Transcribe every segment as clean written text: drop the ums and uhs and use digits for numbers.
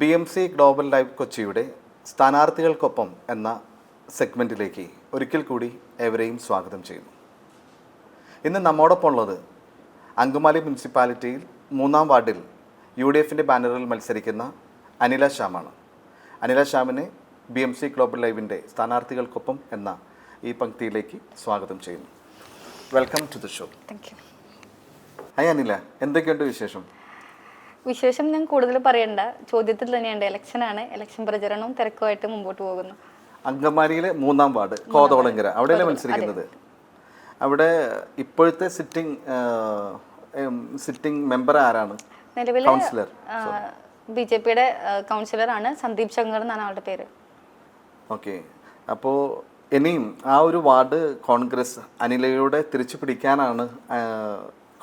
BMC global live കൊച്ചിയുടെ സ്ഥാനാർത്ഥികൾക്കൊപ്പം എന്ന സെഗ്മെൻറ്റിലേക്ക് ഒരിക്കൽ കൂടി ഏവരെയും സ്വാഗതം ചെയ്യുന്നു. ഇന്ന് നമ്മോടൊപ്പം ഉള്ളത് അങ്കമാലി മുനിസിപ്പാലിറ്റിയിൽ 3-ാം വാർഡിൽ UDFൻ്റെ ബാനറിൽ മത്സരിക്കുന്ന അനില ശ്യാമാണ്. അനില ശ്യാമിനെ BMC ഗ്ലോബൽ ലൈവിൻ്റെ സ്ഥാനാർത്ഥികൾക്കൊപ്പം എന്ന ഈ പങ്ക്തിയിലേക്ക് സ്വാഗതം ചെയ്യുന്നു. Welcome to the show. Thank you. Hi Anila, എന്തൊക്കെയുണ്ട് വിശേഷം? വിശേഷം ഞാൻ കൂടുതൽ പറയണ്ട, ചോദ്യത്തിൽ തന്നെയുണ്ട്. ഇലക്ഷനാണ്, ഇലക്ഷൻ പ്രചരണവും തിരക്കുമായിട്ട് മുമ്പോട്ട് പോകുന്നു. അങ്കമാലിയിലെ 3-ാം വാർഡ് കോതകുളങ്ങര, അവിടെയല്ലേ മത്സരിക്കുന്നത്? അവിടെ ഇപ്പോഴത്തെ സിറ്റിംഗ് മെമ്പർ ആരാണ്? നിലവിലെ കൗൺസിലർ BJPയുടെ കൗൺസിലറാണ് സന്ദീപ് ശങ്കർ എന്നാണ് ആളുടെ പേര്. ഓക്കെ, അപ്പോൾ ഇനിയും ആ ഒരു വാർഡ് കോൺഗ്രസ് അനിലയുടെ തിരിച്ചു പിടിക്കാനാണ്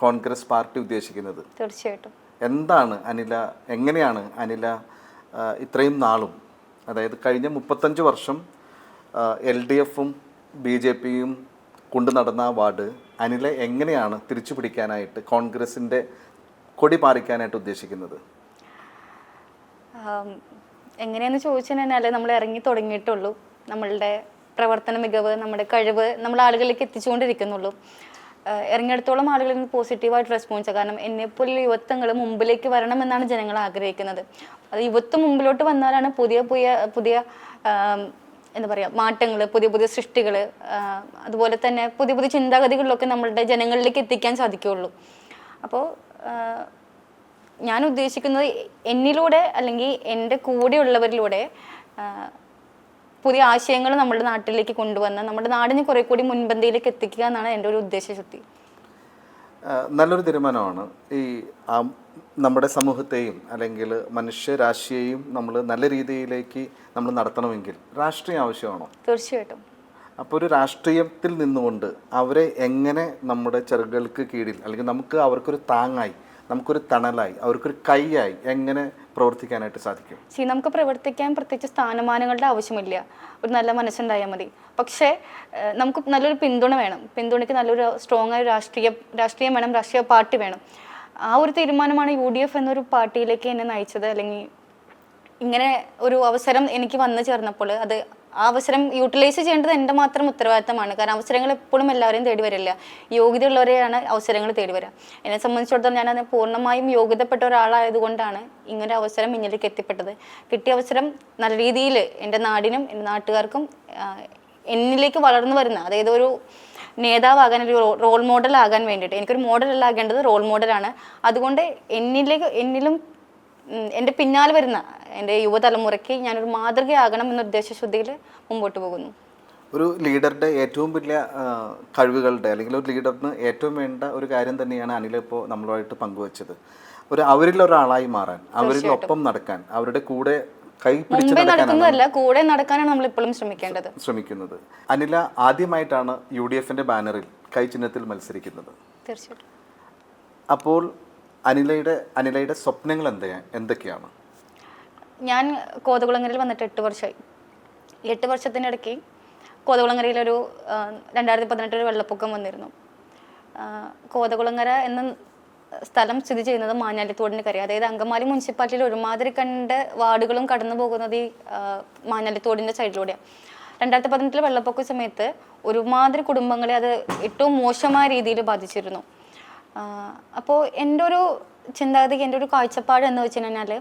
കോൺഗ്രസ് പാർട്ടി ഉദ്ദേശിക്കുന്നത്. തീർച്ചയായിട്ടും. എന്താണ് അനില, എങ്ങനെയാണ് അനില ഇത്രയും നാളും, അതായത് കഴിഞ്ഞ 35 വർഷം LDFും BJPയും കൊണ്ടു നടന്ന വാർഡ് അനില എങ്ങനെയാണ് തിരിച്ചു പിടിക്കാനായിട്ട് കോൺഗ്രസിൻ്റെ കൊടി പാറിക്കാനായിട്ട് ഉദ്ദേശിക്കുന്നത്? എങ്ങനെയെന്ന് ചോദിച്ചു കഴിഞ്ഞാൽ നമ്മൾ ഇറങ്ങി തുടങ്ങിയിട്ടുള്ളൂ. നമ്മളുടെ പ്രവർത്തന മികവ്, നമ്മുടെ കഴിവ് നമ്മൾ ആളുകളിലേക്ക് എത്തിച്ചുകൊണ്ടിരിക്കുന്നുള്ളൂ. ഇറങ്ങിയിടത്തോളം ആളുകളിൽ നിന്ന് പോസിറ്റീവായിട്ട് റെസ്പോൺസ്. കാരണം എന്നെപ്പോലുള്ള യുവത്വങ്ങൾ മുമ്പിലേക്ക് വരണമെന്നാണ് ജനങ്ങൾ ആഗ്രഹിക്കുന്നത്. അത് യുവത്വം മുമ്പിലോട്ട് വന്നാലാണ് പുതിയ എന്താ പറയുക മാറ്റങ്ങൾ, പുതിയ സൃഷ്ടികൾ, അതുപോലെ തന്നെ പുതിയ ചിന്താഗതികളിലൊക്കെ നമ്മളുടെ ജനങ്ങളിലേക്ക് എത്തിക്കാൻ സാധിക്കുകയുള്ളൂ. അപ്പോൾ ഞാൻ ഉദ്ദേശിക്കുന്നത് എന്നിലൂടെ അല്ലെങ്കിൽ എൻ്റെ കൂടെയുള്ളവരിലൂടെ പുതിയ ആശയങ്ങൾ നമ്മുടെ നാട്ടിലേക്ക് കൊണ്ടുവന്ന് നമ്മുടെ നാടിനെ കുറെ കൂടി മുൻപന്തിയിലേക്ക് എത്തിക്കുക എന്നാണ് എൻ്റെ ഒരു ഉദ്ദേശശക്തി. നല്ലൊരു തീരുമാനമാണ്. ഈ നമ്മുടെ സമൂഹത്തെയും അല്ലെങ്കിൽ മനുഷ്യരാശിയെയും നമ്മൾ നല്ല രീതിയിലേക്ക് നമ്മൾ നടത്തണമെങ്കിൽ രാഷ്ട്രീയം ആവശ്യമാണോ? തീർച്ചയായിട്ടും. അപ്പോൾ ഒരു രാഷ്ട്രീയത്തിൽ നിന്നുകൊണ്ട് അവരെ എങ്ങനെ നമ്മുടെ ചെറുകൾക്ക് കീഴിൽ അല്ലെങ്കിൽ അവർക്കൊരു താങ്ങായി, നമുക്കൊരു തണലായി, അവർക്കൊരു കൈയായി എങ്ങനെ പ്രവർത്തിക്കാനായിട്ട് സാധിക്കും? നമുക്ക് പ്രവർത്തിക്കാൻ പ്രത്യേകിച്ച് സ്ഥാനമാനങ്ങളുടെ ആവശ്യമില്ല. ഒരു നല്ല മനസ്സുണ്ടായാൽ മതി. പക്ഷേ നമുക്ക് നല്ലൊരു പിന്തുണ വേണം. പിന്തുണയ്ക്ക് നല്ലൊരു സ്ട്രോങ് ആയ രാഷ്ട്രീയം വേണം, രാഷ്ട്രീയ പാർട്ടി വേണം. ആ ഒരു തീരുമാനമാണ് UDF എന്നൊരു പാർട്ടിയിലേക്ക് എന്നെ നയിച്ചത്. അല്ലെങ്കിൽ ഇങ്ങനെ ഒരു അവസരം എനിക്ക് വന്നു ചേർന്നപ്പോൾ ആ അവസരം യൂട്ടിലൈസ് ചെയ്യേണ്ടത് എൻ്റെ മാത്രം ഉത്തരവാദിത്തമാണ്. കാരണം അവസരങ്ങൾ എപ്പോഴും എല്ലാവരെയും തേടി വരില്ല. യോഗ്യതയുള്ളവരെയാണ് അവസരങ്ങൾ തേടി വരിക. എന്നെ സംബന്ധിച്ചിടത്തോളം ഞാൻ പൂർണ്ണമായും യോഗ്യതപ്പെട്ട ഒരാളായതുകൊണ്ടാണ് ഇങ്ങനൊരു അവസരം മുന്നിലേക്ക് എത്തിപ്പെട്ടത്. കിട്ടിയ അവസരം നല്ല രീതിയിൽ എൻ്റെ നാടിനും എൻ്റെ നാട്ടുകാർക്കും എന്നിലേക്ക് വളർന്നു വരുന്ന, അതായത് ഒരു നേതാവാകാൻ, ഒരു റോൾ മോഡൽ ആകാൻ വേണ്ടിയിട്ട്, എനിക്കൊരു മോഡലല്ല ആകേണ്ടത്, റോൾ മോഡലാണ്. അതുകൊണ്ട് എന്നിലും എൻ്റെ പിന്നാലെ വരുന്ന എൻ്റെ യുവതലമുറയ്ക്ക് ഞാനൊരു മാതൃകയാകണം എന്ന ഉദ്ദേശശുദ്ധിയിൽ മുമ്പോട്ട് പോകുന്നു. ഒരു ലീഡറുടെ ഏറ്റവും വലിയ കഴിവുകളുടെ അല്ലെങ്കിൽ ഒരു ലീഡറിന് ഏറ്റവും വേണ്ട ഒരു കാര്യം തന്നെയാണ് അനില ഇപ്പോൾ നമ്മളുമായിട്ട് പങ്കുവച്ചത്. അവരിലൊരാളായി മാറാൻ, അവരിലൊപ്പം നടക്കാൻ, അവരുടെ കൂടെ കൈ പിടിച്ച് നടക്കുന്നതല്ല, കൂടെ നടക്കാനാണ് നമ്മൾ ഇപ്പോഴും ശ്രമിക്കുന്നത്. അനില ആദ്യമായിട്ടാണ് UDFൻ്റെ ബാനറിൽ കൈ ചിഹ്നത്തിൽ മത്സരിക്കുന്നത്. തീർച്ചയായിട്ടും. അപ്പോൾ അനിലയുടെ സ്വപ്നങ്ങൾ എന്തൊക്കെയാണ്? ഞാൻ കോതകുളങ്ങരയിൽ വന്നിട്ട് 8 വർഷമായി. 8 വർഷത്തിനിടയ്ക്ക് കോതകുളങ്ങരയിലൊരു 2018 ഒരു വെള്ളപ്പൊക്കം വന്നിരുന്നു. കോതകുളങ്ങര എന്ന സ്ഥലം സ്ഥിതി ചെയ്യുന്നത് മാഞ്ഞാലിത്തോടിന് കരയാണ്. അതായത് അങ്കമാലി മുനിസിപ്പാലിറ്റിയിൽ ഒരുമാതിരി കണ്ട് വാർഡുകളും കടന്നു പോകുന്നത് ഈ മാഞ്ഞാലിത്തോടിൻ്റെ സൈഡിലൂടെയാണ്. 2018 വെള്ളപ്പൊക്ക സമയത്ത് ഒരുമാതിരി കുടുംബങ്ങളെ അത് ഏറ്റവും മോശമായ രീതിയിൽ ബാധിച്ചിരുന്നു. അപ്പോൾ എൻ്റെ ഒരു ചിന്താഗതി, എൻ്റെ ഒരു കാഴ്ചപ്പാട് എന്ന് വെച്ച് കഴിഞ്ഞാൽ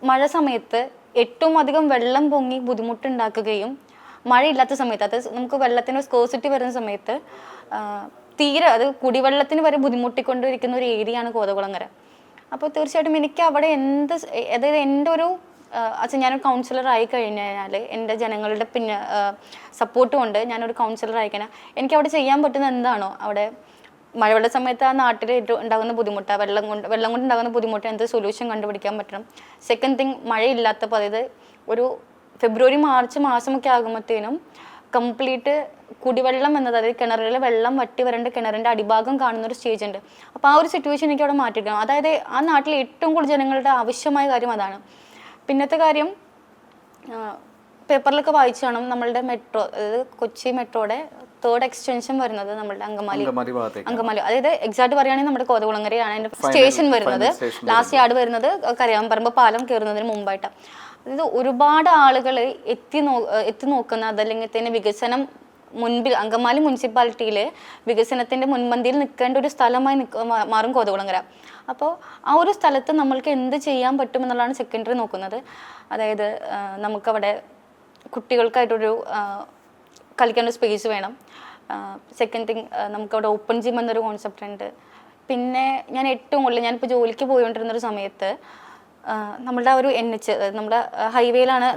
മഴ സമയത്ത് ഏറ്റവും അധികം വെള്ളം പൊങ്ങി ബുദ്ധിമുട്ടുണ്ടാക്കുകയും മഴയില്ലാത്ത സമയത്ത്, അത് നമുക്ക് വെള്ളത്തിന് സ്കേഴ്സിറ്റി വരുന്ന സമയത്ത് തീരെ അത് കുടിവെള്ളത്തിന് വരെ ബുദ്ധിമുട്ടിക്കൊണ്ടിരിക്കുന്ന ഒരു ഏരിയയാണ് കോതകുളങ്ങര. അപ്പോൾ തീർച്ചയായിട്ടും എനിക്ക് അവിടെ അതായത് എൻ്റെ ഒരു ഞാനൊരു കൗൺസിലർ ആയി കഴിഞ്ഞാൽ, എൻ്റെ ജനങ്ങളുടെ സപ്പോർട്ട് കൊണ്ട് ഞാനൊരു കൗൺസിലർ ആയി കഴിഞ്ഞാൽ എനിക്ക് അവിടെ ചെയ്യാൻ പറ്റുന്ന എന്താണോ, അവിടെ മഴവെള്ള സമയത്ത് ആ നാട്ടിൽ ഉണ്ടാകുന്ന ബുദ്ധിമുട്ട്, വെള്ളം കൊണ്ട് ഉണ്ടാകുന്ന ബുദ്ധിമുട്ട് എന്ത് സൊല്യൂഷൻ കണ്ടുപിടിക്കാൻ പറ്റണം. സെക്കൻഡ് തിങ്, മഴയില്ലാത്തപ്പോൾ, അതായത് ഒരു ഫെബ്രുവരി മാർച്ച് മാസമൊക്കെ ആകുമ്പോഴത്തേനും കംപ്ലീറ്റ് കുടിവെള്ളം എന്നത്, അതായത് കിണറിലെ വെള്ളം വറ്റി വരേണ്ട കിണറിൻ്റെ അടിഭാഗം കാണുന്ന ഒരു സ്റ്റേജ് ഉണ്ട്. അപ്പോൾ ആ ഒരു സിറ്റുവേഷൻ എനിക്ക് അവിടെ മാറ്റിക്കണം. അതായത് ആ നാട്ടിലെ ഏറ്റവും കൂടുതൽ ജനങ്ങളുടെ ആവശ്യമായ കാര്യം അതാണ്. പിന്നത്തെ കാര്യം, പേപ്പറിലൊക്കെ വായിച്ചു കാണും, നമ്മളുടെ മെട്രോ, അതായത് കൊച്ചി മെട്രോയുടെ 3rd എക്സ്റ്റൻഷൻ വരുന്നത് നമ്മളുടെ അങ്കമാലി, അതായത് എക്സാക്ട് പറയുകയാണെങ്കിൽ നമ്മുടെ കോതകുളങ്ങരയാണ് അതിന്റെ സ്റ്റേഷൻ വരുന്നത്. ലാസ്റ്റ് യാർഡ് വരുന്നത് കരയാമ്പറമ്പ് പാലം കയറുന്നതിന് മുമ്പായിട്ടാണ്. അതായത് ഒരുപാട് ആളുകൾ എത്തി നോക്കുന്ന, അതല്ലെങ്കിൽ തന്നെ വികസനം മുൻപിൽ, അങ്കമാലി മുനിസിപ്പാലിറ്റിയിലെ വികസനത്തിന്റെ മുൻപന്തിയിൽ നിൽക്കേണ്ട ഒരു സ്ഥലമായി മാറും കോതകുളങ്ങര. അപ്പോൾ ആ ഒരു സ്ഥലത്ത് നമ്മൾക്ക് എന്ത് ചെയ്യാൻ പറ്റും എന്നുള്ളതാണ് സെക്കൻഡറി നോക്കുന്നത്. അതായത് നമുക്കവിടെ കുട്ടികൾക്കായിട്ടൊരു കളിക്കാനൊരു സ്പേസ് വേണം. സെക്കൻഡ് തിങ്, നമുക്കവിടെ ഓപ്പൺ ജിം എന്നൊരു കോൺസെപ്റ്റ് ഉണ്ട്. പിന്നെ ഞാൻ ഏറ്റവും കൂടുതൽ, ഞാനിപ്പോൾ ജോലിക്ക് പോയിക്കൊണ്ടിരുന്നൊരു സമയത്ത് നമ്മളുടെ ഒരു NH, നമ്മുടെ ഹൈവേയിലാണ്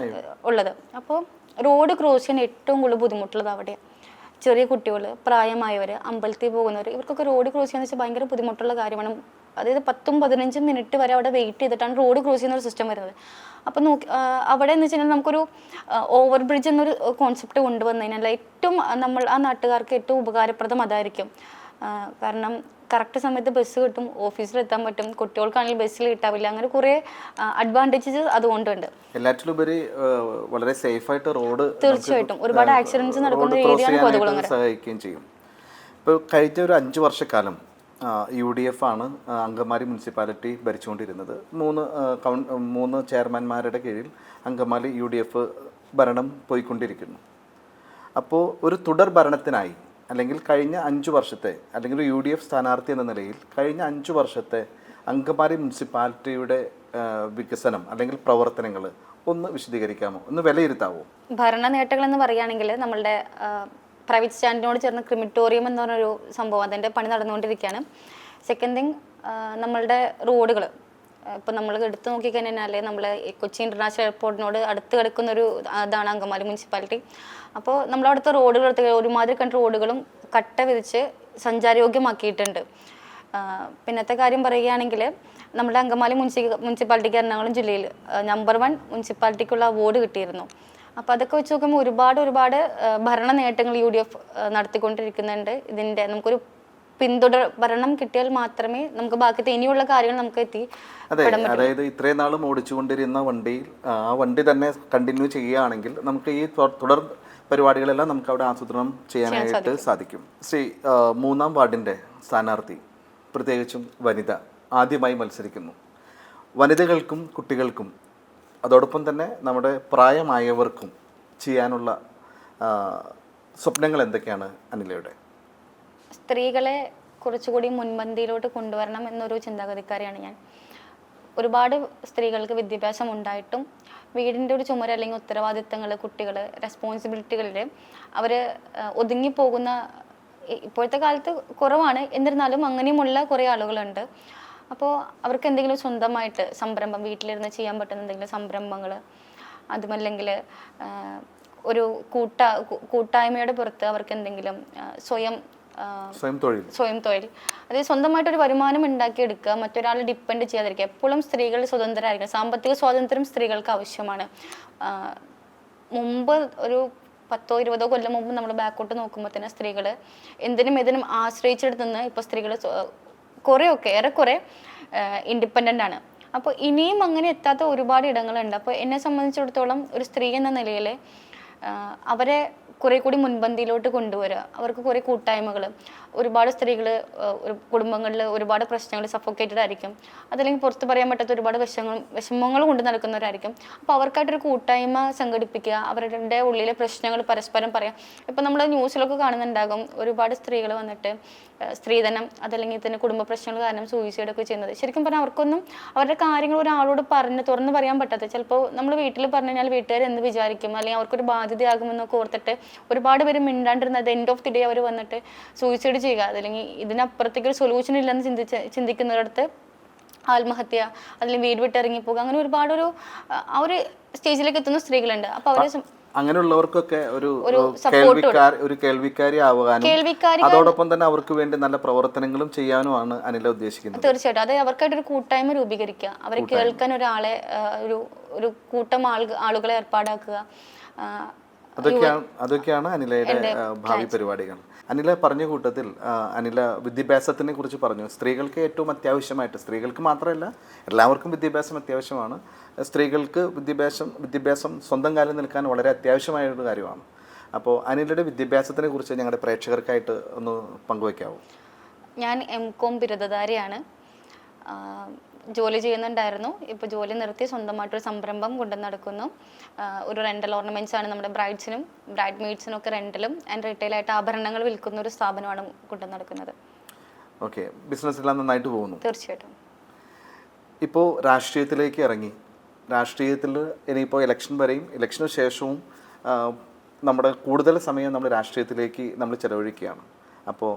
ഉള്ളത്. അപ്പോൾ റോഡ് ക്രോസ് ചെയ്യാൻ ഏറ്റവും കൂടുതൽ ബുദ്ധിമുട്ടുള്ളത് അവിടെയാണ്. ചെറിയ കുട്ടികൾ, പ്രായമായവർ, അമ്പലത്തിൽ പോകുന്നവർ, ഇവർക്കൊക്കെ റോഡ് ക്രോസ് ചെയ്യാന്ന് വെച്ചാൽ ഭയങ്കര ബുദ്ധിമുട്ടുള്ള കാര്യമാണ്. അതായത് 10-15 മിനിറ്റ് വരെ അവിടെ വെയിറ്റ് ചെയ്തിട്ടാണ് റോഡ് ക്രോസ് ചെയ്യുന്ന ഒരു സിസ്റ്റം വരുന്നത്. അപ്പം അവിടെ എന്ന് വെച്ചാൽ നമുക്കൊരു ഓവർ ബ്രിഡ്ജ് എന്നൊരു കോൺസെപ്റ്റ് കൊണ്ടുവന്നതിനാൽ ഏറ്റവും ആ നാട്ടുകാർക്ക് ഏറ്റവും ഉപകാരപ്രദം അതായിരിക്കും. കാരണം കറക്റ്റ് സമയത്ത് ബസ് കിട്ടും, ഓഫീസിലെത്താൻ പറ്റും, കുട്ടികൾക്കാണെങ്കിൽ ബസ്സിൽ കിട്ടാവില്ല, അങ്ങനെ കുറേ അഡ്വാൻറ്റേജസ് അതുകൊണ്ടുണ്ട്. എല്ലാറ്റിലുപരി വളരെ സേഫ് ആയിട്ട് റോഡ്, തീർച്ചയായിട്ടും ഒരുപാട് ആക്സിഡൻസ് നടക്കുന്ന ഏരിയയാണ് കോതകുളങ്ങര. സഹായിക്കുകയും ചെയ്യും. ഇപ്പോൾ കഴിഞ്ഞ ഒരു 5 വർഷക്കാലം UDF ആണ് അങ്കമാലി മുനിസിപ്പാലിറ്റി ഭരിച്ചുകൊണ്ടിരുന്നത്. 3 ചെയർമാൻമാരുടെ കീഴിൽ അങ്കമാലി UDF ഭരണം പോയിക്കൊണ്ടിരിക്കുന്നു. അപ്പോൾ ഒരു തുടർ ഭരണത്തിനായി, അല്ലെങ്കിൽ കഴിഞ്ഞ 5 വർഷത്തെ, അല്ലെങ്കിൽ ഒരു UDF സ്ഥാനാർത്ഥി എന്ന നിലയിൽ കഴിഞ്ഞ 5 വർഷത്തെ അങ്കമാലി മുനിസിപ്പാലിറ്റിയുടെ വികസനം അല്ലെങ്കിൽ പ്രവർത്തനങ്ങൾ ഒന്ന് വിശദീകരിക്കാമോ, ഒന്ന് വിലയിരുത്താമോ? ഭരണ നേട്ടങ്ങൾ എന്ന് പറയുകയാണെങ്കിൽ നമ്മളുടെ പ്രൈവറ്റ് സ്റ്റാൻഡിനോട് ചേർന്ന് ക്രിമിറ്റോറിയം എന്ന് പറഞ്ഞൊരു സംഭവം, അതിൻ്റെ പണി നടന്നുകൊണ്ടിരിക്കുകയാണ്. സെക്കൻഡ് തിങ്, നമ്മളുടെ റോഡുകൾ ഇപ്പം നമ്മൾ എടുത്തു നോക്കിക്കഴിഞ്ഞാൽ നമ്മൾ കൊച്ചി ഇൻ്റർനാഷണൽ എയർപോർട്ടിനോട് അടുത്ത് കിടക്കുന്നൊരു ഇതാണ് അങ്കമാലി മുനിസിപ്പാലിറ്റി. അപ്പോൾ നമ്മളവിടുത്തെ റോഡുകൾ ഒരുമാതിരി കണ്ട റോഡുകളും കട്ട വിരിച്ച് സഞ്ചാരയോഗ്യമാക്കിയിട്ടുണ്ട്. പിന്നത്തെ കാര്യം പറയുകയാണെങ്കിൽ നമ്മുടെ അങ്കമാലി മുനിസിപ്പാലിറ്റിക്ക് എറണാകുളം ജില്ലയിൽ നമ്പർ 1 മുനിസിപ്പാലിറ്റിക്കുള്ള അവാർഡ് കിട്ടിയിരുന്നു. അപ്പോൾ അതൊക്കെ വെച്ച് നോക്കുമ്പോൾ ഒരുപാട് ഭരണ നേട്ടങ്ങൾ UDF നടത്തിക്കൊണ്ടിരിക്കുന്നുണ്ട്. ഇതിൻ്റെ നമുക്കൊരു പിന്തുടർ ഭരണം കിട്ടിയാൽ മാത്രമേ നമുക്ക് ബാക്കി ഇനിയുള്ള കാര്യങ്ങൾ നമുക്ക് അതെ, അതായത് ഇത്രയും നാളും ഓടിച്ചുകൊണ്ടിരുന്ന വണ്ടിയിൽ ആ വണ്ടി തന്നെ കണ്ടിന്യൂ ചെയ്യുകയാണെങ്കിൽ നമുക്ക് ഈ തുടർ പരിപാടികളെല്ലാം നമുക്ക് അവിടെ ആസൂത്രണം ചെയ്യാനായിട്ട് സാധിക്കും. ശ്രീ 3-ാം വാർഡിൻ്റെ സ്ഥാനാർത്ഥി, പ്രത്യേകിച്ചും വനിത, ആദ്യമായി മത്സരിക്കുന്നു. വനിതകൾക്കും കുട്ടികൾക്കും അതോടൊപ്പം തന്നെ നമ്മുടെ പ്രായമായവർക്കും ചെയ്യാനുള്ള സ്വപ്നങ്ങൾ എന്തൊക്കെയാണ് അനിലയുടെ? സ്ത്രീകളെ കുറച്ചുകൂടി മുൻപന്തിയിലോട്ട് കൊണ്ടുവരണം എന്നൊരു ചിന്താഗതിക്കാരിയാണ് ഞാൻ. ഒരുപാട് സ്ത്രീകൾക്ക് വിദ്യാഭ്യാസം ഉണ്ടായിട്ടും വീടിൻ്റെ ഒരു ചുമര് അല്ലെങ്കിൽ ഉത്തരവാദിത്തങ്ങൾ, കുട്ടികൾ, റെസ്പോൺസിബിലിറ്റികളിൽ അവർ ഒതുങ്ങിപ്പോകുന്ന ഇപ്പോഴത്തെ കാലത്ത് കുറവാണ്. എന്നിരുന്നാലും അങ്ങനെയുമുള്ള കുറേ ആളുകളുണ്ട്. അപ്പോൾ അവർക്ക് എന്തെങ്കിലും സ്വന്തമായിട്ട് സംരംഭം, വീട്ടിലിരുന്ന് ചെയ്യാൻ പറ്റുന്ന എന്തെങ്കിലും സംരംഭങ്ങൾ, അതുമല്ലെങ്കിൽ ഒരു കൂട്ടായ്മയുടെ പുറത്ത് അവർക്ക് എന്തെങ്കിലും സ്വയം തൊഴിൽ, അതായത് സ്വന്തമായിട്ടൊരു വരുമാനം ഉണ്ടാക്കിയെടുക്കുക, മറ്റൊരാളെ ഡിപ്പെൻഡ് ചെയ്യാതിരിക്കുക. എപ്പോഴും സ്ത്രീകൾ സ്വതന്ത്രരായിരിക്കും. സാമ്പത്തിക സ്വാതന്ത്ര്യം സ്ത്രീകൾക്ക് ആവശ്യമാണ്. മുമ്പ് ഒരു 10-20 കൊല്ലം മുമ്പ് നമ്മൾ ബാക്കോട്ട് നോക്കുമ്പോൾ തന്നെ സ്ത്രീകൾ എന്തിനും ആശ്രയിച്ചെടുത്ത് നിന്ന് ഇപ്പോൾ സ്ത്രീകൾ ഏറെക്കുറെ ഇൻഡിപെൻഡൻ്റ് ആണ്. അപ്പോൾ ഇനിയും അങ്ങനെ എത്താത്ത ഒരുപാട് ഇടങ്ങളുണ്ട്. അപ്പോൾ എന്നെ സംബന്ധിച്ചിടത്തോളം ഒരു സ്ത്രീ എന്ന നിലയിൽ അവരെ കുറെ കൂടി മുൻപന്തിയിലോട്ട് കൊണ്ടുവരിക, അവർക്ക് കുറേ കൂട്ടായ്മകൾ, ഒരുപാട് സ്ത്രീകൾ കുടുംബങ്ങളിൽ ഒരുപാട് പ്രശ്നങ്ങൾ സഫോക്കേറ്റഡ് ആയിരിക്കും, അതല്ലെങ്കിൽ പുറത്ത് പറയാൻ പറ്റാത്ത ഒരുപാട് വിഷമങ്ങൾ കൊണ്ട് നടക്കുന്നവരായിരിക്കും. അപ്പോൾ അവർക്കായിട്ടൊരു കൂട്ടായ്മ സംഘടിപ്പിക്കുക, അവരുടെ ഉള്ളിലെ പ്രശ്നങ്ങൾ പരസ്പരം പറയാം. ഇപ്പം നമ്മൾ ന്യൂസിലൊക്കെ കാണുന്നുണ്ടാകും ഒരുപാട് സ്ത്രീകൾ വന്നിട്ട് സ്ത്രീധനം, അതല്ലെങ്കിൽ തന്നെ കുടുംബ പ്രശ്നങ്ങൾ കാരണം സൂയിസൈഡൊക്കെ ചെയ്യുന്നത്. ശരിക്കും പറഞ്ഞാൽ അവർക്കൊന്നും അവരുടെ കാര്യങ്ങൾ ഒരാളോട് തുറന്ന് പറയാൻ പറ്റാത്ത, ചിലപ്പോൾ നമ്മൾ വീട്ടിൽ പറഞ്ഞു കഴിഞ്ഞാൽ വീട്ടുകാർ എന്ത് വിചാരിക്കും, അല്ലെങ്കിൽ അവർക്കൊരു ബാധ്യതയാകുമെന്നൊക്കെ ഓർത്തിട്ട് ഒരുപാട് പേര് മിണ്ടാണ്ടിരുന്നത് എൻഡ് ഓഫ് ദി ഡേ അവർ വന്നിട്ട് സൂയിസൈഡ് ചെയ്യുക, അതല്ലെങ്കിൽ ഇതിനപ്പുറത്തേക്ക് ഒരു സൊല്യൂഷൻ ഇല്ലെന്ന് ചിന്തിക്കുന്നവരടുത്ത് ആത്മഹത്യ, അല്ലെങ്കിൽ വീട് വിട്ട് ഇറങ്ങിപ്പോകുക, അങ്ങനെ ഒരുപാട് ആ ഒരു സ്റ്റേജിലേക്ക് എത്തുന്ന സ്ത്രീകളുണ്ട്. അപ്പോൾ അവരെ അങ്ങനെയുള്ളവർക്കൊക്കെ ഒരു കേൾവിക്കാരി ആവാനും അതോടൊപ്പം തന്നെ അവർക്ക് വേണ്ടി നല്ല പ്രവർത്തനങ്ങളും ചെയ്യാനുമാണ് അനില ഉദ്ദേശിക്കുന്നത്. തീർച്ചയായിട്ടും. അത് അവർക്കായിട്ടൊരു കൂട്ടായ്മ രൂപീകരിക്കുക, അവരെ കേൾക്കാൻ ഒരാളെ ഒരു കൂട്ടം ആളുകളെ ഏർപ്പാടാക്കുക. അതൊക്കെയാണ് അനിലയുടെ ഭാവി പരിപാടികൾ. അനില പറഞ്ഞ കൂട്ടത്തിൽ അനില വിദ്യാഭ്യാസത്തിനെ കുറിച്ച് പറഞ്ഞു. സ്ത്രീകൾക്ക് ഏറ്റവും അത്യാവശ്യമായിട്ട്, സ്ത്രീകൾക്ക് മാത്രമല്ല എല്ലാവർക്കും വിദ്യാഭ്യാസം അത്യാവശ്യമാണ്. സ്ത്രീകൾക്ക് വിദ്യാഭ്യാസം സ്വന്തം കാലിൽ നിൽക്കാൻ വളരെ അത്യാവശ്യമായൊരു കാര്യമാണ്. അപ്പോൾ അനിലയുടെ വിദ്യാഭ്യാസത്തിനെ കുറിച്ച് ഞങ്ങളുടെ പ്രേക്ഷകർക്കായിട്ട് ഒന്ന് പങ്കുവയ്ക്കാവോ? ഞാൻ M.Com ബിരുദധാരിയാണ്. ജോലി ചെയ്യുന്നുണ്ടായിരുന്നു. ഇപ്പോൾ ജോലി നിർത്തി സ്വന്തമായിട്ടൊരു സംരംഭം കൊണ്ടു നടക്കുന്നു. ഒരു റെൻ്റൽ ഓർണമെൻറ്റ്സ് ആണ് നമ്മുടെ ബ്രൈഡ്സിനും ബ്രൈഡ് മെയ്ഡ്സിനും ഒക്കെ റെൻ്റലും ആൻഡ് റീറ്റെയിലായിട്ട് ആഭരണങ്ങൾ വിൽക്കുന്ന ഒരു സ്ഥാപനമാണ് കൊണ്ടു നടക്കുന്നത്. ഓക്കെ, ബിസിനസ് എല്ലാം നന്നായിട്ട് പോകുന്നു? തീർച്ചയായിട്ടും. ഇപ്പോൾ രാഷ്ട്രീയത്തിലേക്ക് ഇറങ്ങി, രാഷ്ട്രീയത്തിൽ ഇനിയിപ്പോൾ ഇലക്ഷൻ വരെയും ഇലക്ഷന് ശേഷവും നമ്മുടെ കൂടുതൽ സമയം നമ്മൾ രാഷ്ട്രീയത്തിലേക്ക് നമ്മൾ ചിലവഴിക്കുകയാണ്. അപ്പോൾ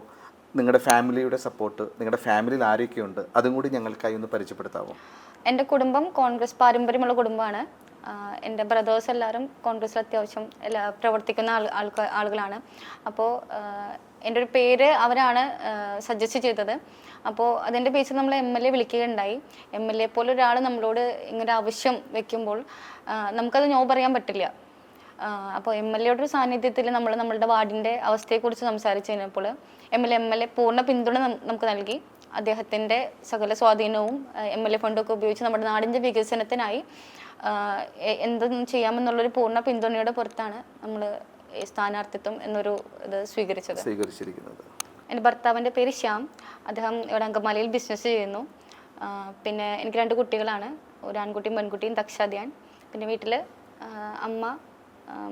നിങ്ങളുടെ ഫാമിലിയുടെ സപ്പോർട്ട്, നിങ്ങളുടെ ഫാമിലിയിൽ ആരൊക്കെയുണ്ട്, അതും കൂടി ഞങ്ങൾക്കായി ഒന്ന് പരിചയപ്പെടുത്താമോ? എൻ്റെ കുടുംബം കോൺഗ്രസ് പാരമ്പര്യമുള്ള കുടുംബമാണ്. എൻ്റെ ബ്രദേഴ്സ് എല്ലാവരും കോൺഗ്രസ്സിൽ അത്യാവശ്യം പ്രവർത്തിക്കുന്ന ആളുകളാണ്. അപ്പോൾ എൻ്റെ ഒരു പേര് അവരാണ് സജസ്റ്റ് ചെയ്തത്. അപ്പോൾ അതിൻ്റെ ബേസിൽ നമ്മൾ MLA വിളിക്കുകയുണ്ടായി. MLA പോലെ ഒരാൾ നമ്മളോട് ഇങ്ങനെ ആവശ്യം വെക്കുമ്പോൾ നമുക്കത് നോ പറയാൻ പറ്റില്ല. അപ്പോൾ MLA യുടെ ഒരു സാന്നിധ്യത്തിൽ നമ്മൾ നമ്മളുടെ വാർഡിൻ്റെ അവസ്ഥയെക്കുറിച്ച് സംസാരിച്ച് കഴിഞ്ഞപ്പോൾ MLA പൂർണ്ണ പിന്തുണ നമുക്ക് നൽകി. അദ്ദേഹത്തിൻ്റെ സകല സ്വാധീനവും MLA ഫണ്ടൊക്കെ ഉപയോഗിച്ച് നമ്മുടെ നാടിൻ്റെ വികസനത്തിനായി എന്തും ചെയ്യാമെന്നുള്ളൊരു പൂർണ്ണ പിന്തുണയുടെ പുറത്താണ് നമ്മൾ സ്ഥാനാർത്ഥിത്വം എന്നൊരു ഇത് സ്വീകരിച്ചിരിക്കുന്നത്. എൻ്റെ ഭർത്താവിൻ്റെ പേര് ശ്യാം. അദ്ദേഹം ഇവിടെ അങ്കമാലിയിൽ ബിസിനസ് ചെയ്യുന്നു. പിന്നെ എനിക്ക് 2 കുട്ടികളാണ്, ഒരു ആൺകുട്ടിയും പെൺകുട്ടിയും, ദക്ഷാധ്യാൻ. പിന്നെ വീട്ടിൽ അമ്മ,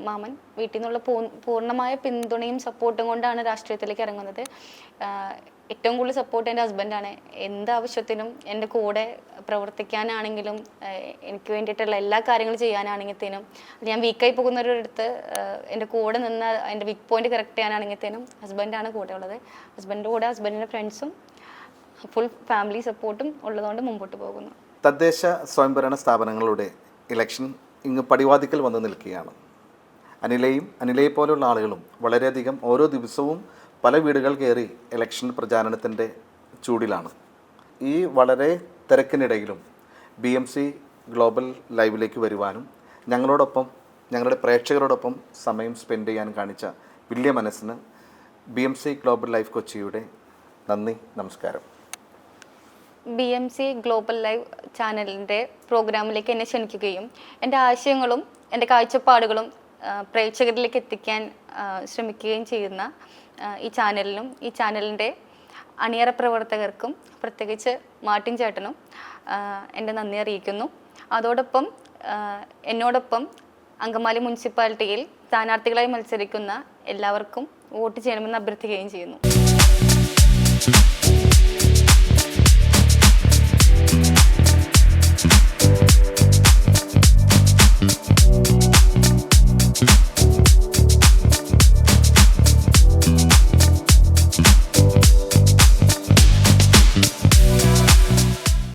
മാമൻ. വീട്ടിൽ നിന്നുള്ള പൂർണ്ണമായ പിന്തുണയും സപ്പോർട്ടും കൊണ്ടാണ് രാഷ്ട്രീയത്തിലേക്ക് ഇറങ്ങുന്നത്. ഏറ്റവും കൂടുതൽ സപ്പോർട്ട് എൻ്റെ ഹസ്ബൻഡാണ്. എന്താവശ്യത്തിനും എൻ്റെ കൂടെ പ്രവർത്തിക്കാനാണെങ്കിലും എനിക്ക് വേണ്ടിയിട്ടുള്ള എല്ലാ കാര്യങ്ങളും ചെയ്യാനാണെങ്കിൽത്തേനും, ഞാൻ വീക്കായി പോകുന്നവരടുത്ത് എൻ്റെ കൂടെ നിന്ന് എൻ്റെ വീക്ക് പോയിന്റ് കറക്റ്റ് ചെയ്യാനാണെങ്കിൽത്തേനും ഹസ്ബൻഡാണ് കൂടെ ഉള്ളത്. ഹസ്ബൻഡിൻ്റെ കൂടെ ഹസ്ബൻഡിൻ്റെ ഫ്രണ്ട്സും ഫുൾ ഫാമിലി സപ്പോർട്ടും ഉള്ളതുകൊണ്ട് മുമ്പോട്ട് പോകുന്നു. തദ്ദേശ സ്വയംഭരണ സ്ഥാപനങ്ങളുടെ ഇലക്ഷൻ ഇങ്ങ് പടിവാതിക്കൽ വന്ന് നിൽക്കുകയാണ്. അനിലയെ പോലുള്ള ആളുകളും വളരെയധികം ഓരോ ദിവസവും പല വീടുകൾ കയറി ഇലക്ഷൻ പ്രചാരണത്തിൻ്റെ ചൂടിലാണ്. ഈ വളരെ തിരക്കിനിടയിലും BMC ഗ്ലോബൽ ലൈവിലേക്ക് വരുവാനും ഞങ്ങളോടൊപ്പം, ഞങ്ങളുടെ പ്രേക്ഷകരോടൊപ്പം സമയം സ്പെൻഡ് ചെയ്യാൻ കാണിച്ച വലിയ മനസ്സിന് BMC ഗ്ലോബൽ ലൈവ് കൊച്ചിയുടെ നന്ദി, നമസ്കാരം. BMC ഗ്ലോബൽ ലൈവ് ചാനലിൻ്റെ പ്രോഗ്രാമിലേക്ക് എന്നെ ക്ഷണിക്കുകയും എൻ്റെ ആശയങ്ങളും എൻ്റെ കാഴ്ചപ്പാടുകളും പ്രേക്ഷകരിലേക്ക് എത്തിക്കാൻ ശ്രമിക്കുകയും ചെയ്യുന്ന ഈ ചാനലിനും ഈ ചാനലിൻ്റെ അണിയറ പ്രവർത്തകർക്കും, പ്രത്യേകിച്ച് മാർട്ടിൻ ചേട്ടനും എൻ്റെ നന്ദി അറിയിക്കുന്നു. അതോടൊപ്പം എന്നോടൊപ്പം അങ്കമാലി മുനിസിപ്പാലിറ്റിയിൽ സ്ഥാനാർത്ഥികളായി മത്സരിക്കുന്ന എല്ലാവർക്കും വോട്ട് ചെയ്യണമെന്ന് അഭ്യർത്ഥിക്കുകയും ചെയ്യുന്നു.